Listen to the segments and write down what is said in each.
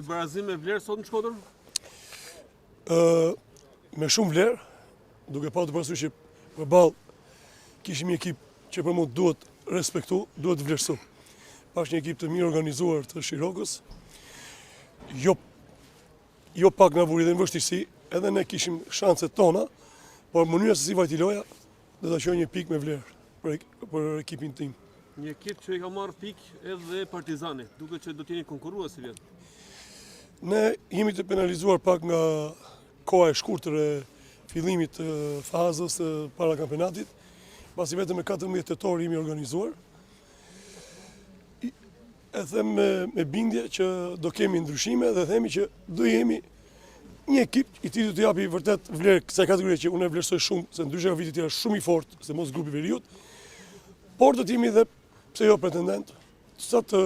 Një barazim me vlerë sot në Shkodër? Me shumë vlerë, duke pa të parasysh që përballë kishim një ekip që për mua duhet respektu, duhet vlerësu. Pash një ekip të mirë organizuar të Shirokës, jo pak nga vuri dhe në vështirësi, edhe ne kishim shanset tona, por mënyra se si vajti loja, do ta qojë një pikë me vlerë për ekipin tim. Një ekip që i ka marrë pikë edhe Partizani, duke që do t'jeni konkurrues si vjetë. Ne jemi të penalizuar pak nga koha e shkurtër e fillimit të fazës para kampionatit, pasi vetëm me 14 tetor jemi organizuar. E them me bindje që do kemi ndryshime dhe themi që do jemi një ekip i cili do të japi vërtet vlerë kësaj kategorie që unë e vlerësoj shumë, se ndryshe ka vitet tjera shumë i fortë, se mos grupi veriut, por do të jemi dhe pse jo pretendent, sa të,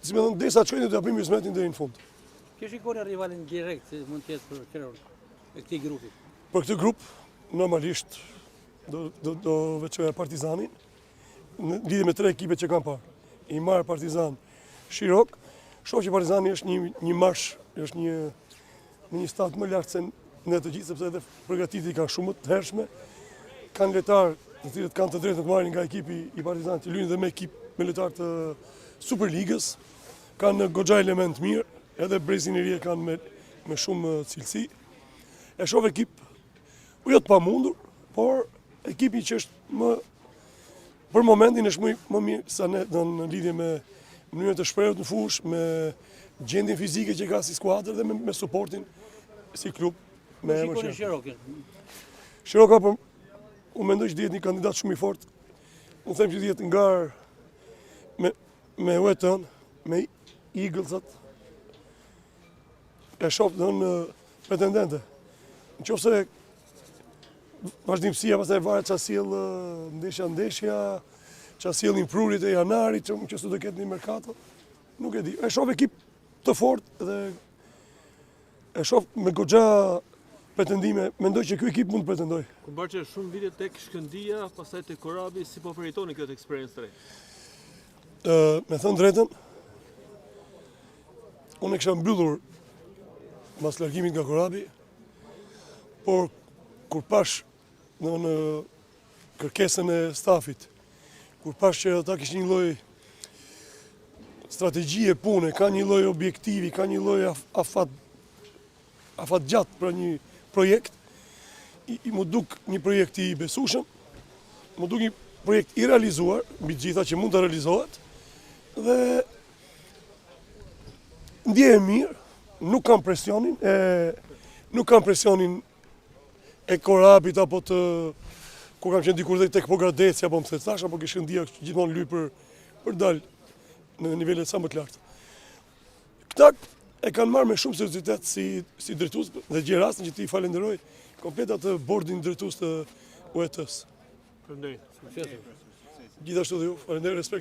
si me thënë, derisa të shkojnë do të japim Jusmetin deri në fund. Që shikoni rivalin direkt si mund të jetë për Qeron e këtij grupi? Për këtë grup, normalisht do veçoja Partizanin, në lidhje me 3 ekipet që kam parë. I marr Partizan Shirok, shoh që Partizani është një marsh, është në një stad më lart se ne të gjithë, sepse edhe përgatitjet kanë shumë të hershme, kanë lojtarë të cilët kanë të drejtën të marrin nga ekipi i Partizanit të luajnë dhe me ekip me lojtarë të Superligës, kanë goxha element mirë, edhe brezin e ri kanë me shumë cilësi. E shoh ekip jo të pamundur, por ekipi që është për momentin është më mirë sa ne në lidhje me mënyrën të shprehur në fushë, me gjendjen fizike që ka si skuadër dhe me suportin si klub. Shikoni Shirokën. Shiroka, unë mendoj që dihet një kandidat shumë i fortë. Unë them që dihet ngar me Wheaton, me Eaglesat. E shoh në pretendente. Nëse vazhdimësia pastaj varet çfarë sjell ndeshja, çfarë sjellin prurit e janarit, që do ketë një merkato, nuk e di. E shoh ekip të fortë dhe e shoh me goxha pretendime, mendoj që ky ekip mund të pretendojë. Kur që shumë vite tek Shkëndia, pastaj tek Korabi, si po përjetoni këtë eksperiencë të re? Me thënë drejtën, unë e kisha mbyllur mas largimit nga Korabi, por kur pash në kërkesën e stafit, kur pash që ata kishin një lloj strategjie pune, ka një lloj objektivi, ka një lloj afat gjatë për një projekt, i mu duk një projekt i besueshëm, mu duk një projekt i realizuar, mbi të gjitha që mund të realizohet, dhe ndjehem mirë, nuk kam presionin e Korabit apo të kur kam qenë dikur tek Pogradeci apo Mthetash apo Shkëndia gjithmonë luaj për dal në nivele sa më të larta. Këta e kanë marrë me shumë seriozitet si drejtues dhe gjej rastin që ti falenderoj komplet atë bordin drejtues të UET-s. Faleminderit. Sukses. Gjithashtu dhe ju, falenderoj, respekt.